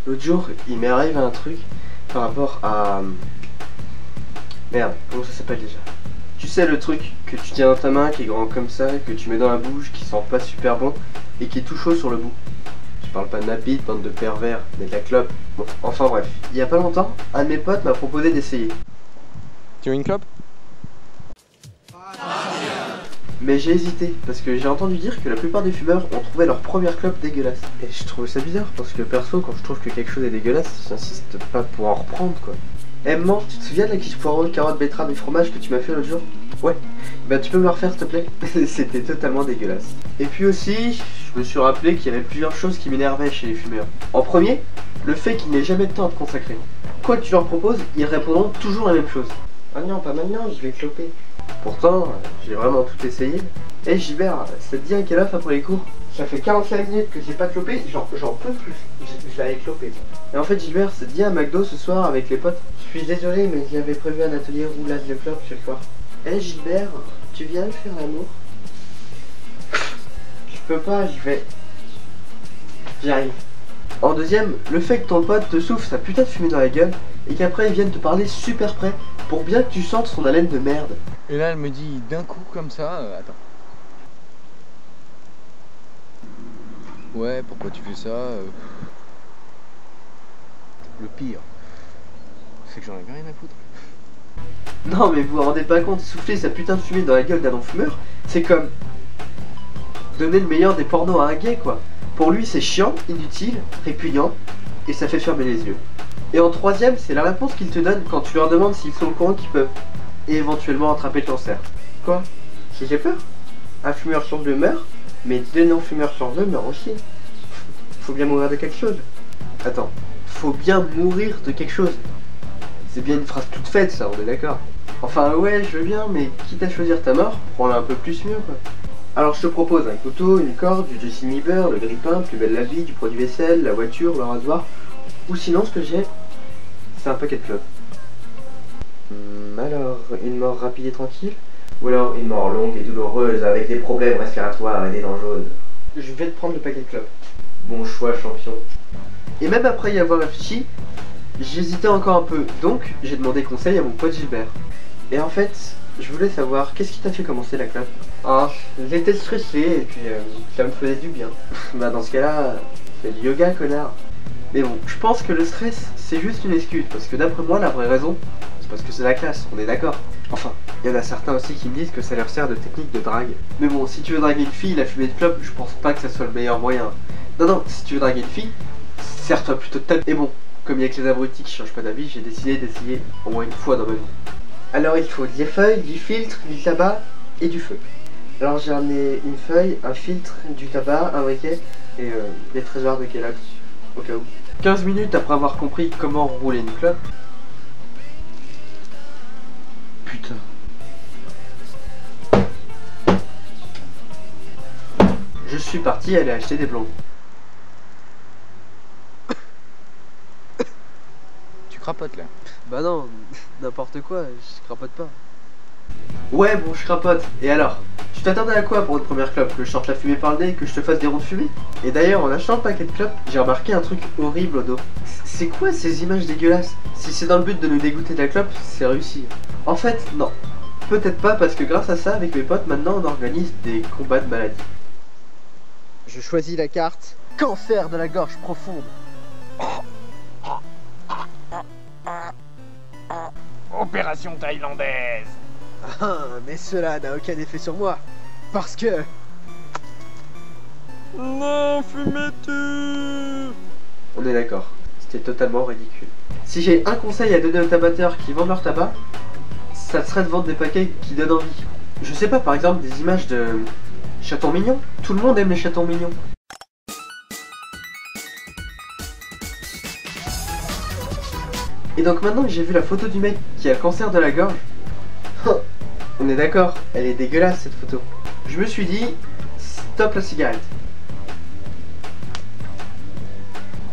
L'autre jour, il m'est arrivé un truc par rapport à... Merde, comment ça s'appelle déjà? Tu sais le truc que tu tiens dans ta main, qui est grand comme ça, que tu mets dans la bouche, qui sent pas super bon, et qui est tout chaud sur le bout. Je parle pas de ma bite, bande de pervers, mais de la clope. Bon, enfin bref. Il y a pas longtemps, un de mes potes m'a proposé d'essayer. Tu veux une clope? Mais j'ai hésité, parce que j'ai entendu dire que la plupart des fumeurs ont trouvé leur première clope dégueulasse. Et je trouve ça bizarre, parce que perso, quand je trouve que quelque chose est dégueulasse, j'insiste pas pour en reprendre quoi. Eh maman, tu te souviens de la quiche poireau, carotte, betterave et fromage que tu m'as fait l'autre jour? Ouais. Bah tu peux me le refaire s'il te plaît? C'était totalement dégueulasse. Et puis aussi, je me suis rappelé qu'il y avait plusieurs choses qui m'énervaient chez les fumeurs. En premier, le fait qu'il n'ait jamais de temps à te consacrer. Quoi que tu leur proposes, ils répondront toujours la même chose. Ah non, pas maintenant, je vais cloper. Pourtant, j'ai vraiment tout essayé. Eh Gilbert, ça te dit un quelle heure après les cours? Ça fait 45 minutes que j'ai pas clopé, j'en peux plus. Je l'avais clopé. Et en fait Gilbert, ça te dit un McDo ce soir avec les potes? Je suis désolé, mais j'avais prévu un atelier roulage de clope ce soir. Eh Gilbert, tu viens me faire l'amour? Je peux pas, j'y arrive. En deuxième, le fait que ton pote te souffle sa putain de fumée dans la gueule et qu'après il vienne te parler super près pour bien que tu sentes son haleine de merde. Et là elle me dit d'un coup comme ça, attends. Ouais, pourquoi tu fais ça Le pire, c'est que j'en ai rien à foutre. Non mais vous vous rendez pas compte, souffler sa putain de fumée dans la gueule d'un non-fumeur, c'est comme donner le meilleur des pornos à un gay quoi. Pour lui c'est chiant, inutile, répugnant, et ça fait fermer les yeux. Et en troisième, c'est la réponse qu'ils te donnent quand tu leur demandes s'ils sont au courant qu'ils peuvent, et éventuellement attraper le cancer. Quoi? Si j'ai peur? Un fumeur sur deux meurt, mais deux non-fumeurs sur deux meurent aussi. Faut bien mourir de quelque chose. Attends, faut bien mourir de quelque chose. C'est bien une phrase toute faite ça, on est d'accord. Enfin ouais, je veux bien, mais quitte à choisir ta mort, prends-la un peu plus mieux quoi. Alors je te propose un couteau, une corde, du Justin Bieber, le grille-pain, Plus belle la vie, du produit vaisselle, la voiture, le rasoir. Ou sinon ce que j'ai, c'est un paquet de clopes. Alors, une mort rapide et tranquille? Ou alors une mort longue et douloureuse avec des problèmes respiratoires et des dents jaunes? Je vais te prendre le paquet de clopes. Bon choix champion. Et même après y avoir réfléchi, j'hésitais encore un peu, donc j'ai demandé conseil à mon pote Gilbert. Et en fait, je voulais savoir, qu'est-ce qui t'a fait commencer la clope? Ah, j'étais stressé et puis ça me faisait du bien. Bah dans ce cas-là, fais du yoga connard. Mais bon, je pense que le stress, c'est juste une excuse, parce que d'après moi, la vraie raison, c'est parce que c'est la classe, on est d'accord. Enfin, il y en a certains aussi qui me disent que ça leur sert de technique de drague. Mais bon, si tu veux draguer une fille, la fumée de clope, je pense pas que ça soit le meilleur moyen. Non, si tu veux draguer une fille, sers-toi plutôt de ta... Et bon, comme il y a que les abrutis qui changent pas d'avis, j'ai décidé d'essayer au moins une fois dans ma vie. Alors il faut des feuilles, du filtre, du tabac et du feu. Alors j'en ai une feuille, un filtre, du tabac, un briquet et des trésors de Kellogg's, au cas où. 15 minutes après avoir compris comment rouler une clope. Putain. Je suis parti aller acheter des blondes. Tu crapotes là. Bah non, n'importe quoi, je crapote pas. Ouais bon je crapote, et alors? Tu t'attendais à quoi pour une première clope? Que je sorte la fumée par le nez et que je te fasse des ronds de fumée? Et d'ailleurs en achetant le paquet de clopes, j'ai remarqué un truc horrible au dos. C'est quoi ces images dégueulasses? Si c'est dans le but de nous dégoûter de la clope, c'est réussi. En fait, non. Peut-être pas parce que grâce à ça, avec mes potes, maintenant on organise des combats de maladies. Je choisis la carte cancer de la gorge profonde. Opération thaïlandaise. Ah, mais cela n'a aucun effet sur moi. Parce que... Non, fumez-tu? On est d'accord, c'était totalement ridicule. Si j'ai un conseil à donner aux tabatteurs qui vendent leur tabac, ça serait de vendre des paquets qui donnent envie. Je sais pas, par exemple des images de chatons mignons. Tout le monde aime les chatons mignons. Et donc maintenant que j'ai vu la photo du mec qui a le cancer de la gorge, on est d'accord, elle est dégueulasse cette photo. Je me suis dit, stop la cigarette.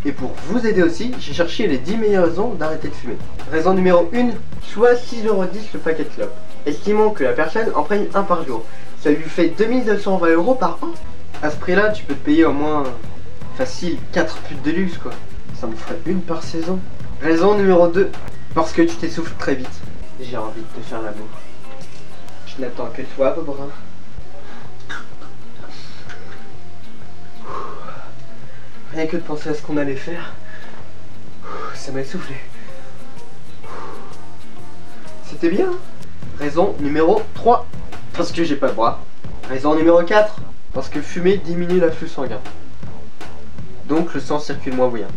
Et pour vous aider aussi, j'ai cherché les 10 meilleures raisons d'arrêter de fumer. Raison numéro 1, soit 6,10 € le paquet de clopes. Estimons que la personne en prenne un par jour. Ça lui fait 2220 € par an. À ce prix-là, tu peux te payer au moins facile 4 putes de luxe quoi. Ça me ferait une par saison. Raison numéro 2, parce que tu t'essouffles très vite. J'ai envie de te faire l'amour. Je n'attends que toi, Bobrin. Rien que de penser à ce qu'on allait faire, ça m'a essoufflé. C'était bien. Raison numéro 3, parce que j'ai pas le bras. Raison numéro 4, parce que fumer diminue l'afflux sanguin. Donc le sang circule moins bien.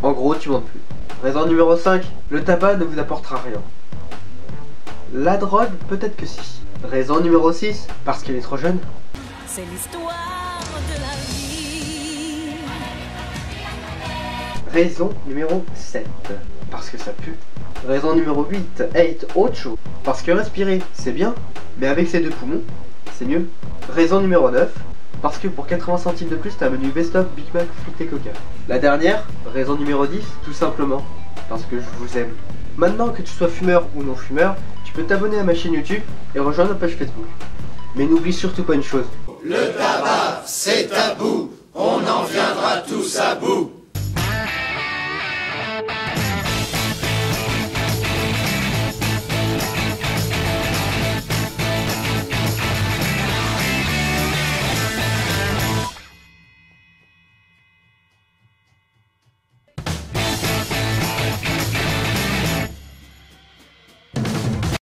En gros, tu montes plus. Raison numéro 5, le tabac ne vous apportera rien. La drogue, peut-être que si. Raison numéro 6, parce qu'elle est trop jeune. C'est l'histoire de la vie. Raison numéro 7, parce que ça pue. Raison numéro 8, 8, autre chose. Parce que respirer, c'est bien, mais avec ses 2 poumons, c'est mieux. Raison numéro 9, parce que pour 80 centimes de plus, t'as un menu best-of Big Mac, frites et coca. La dernière, raison numéro 10, tout simplement, parce que je vous aime. Maintenant que tu sois fumeur ou non fumeur, tu peux t'abonner à ma chaîne YouTube et rejoindre ma page Facebook. Mais n'oublie surtout pas une chose. Le tabac, c'est tabou, on en viendra tous à bout.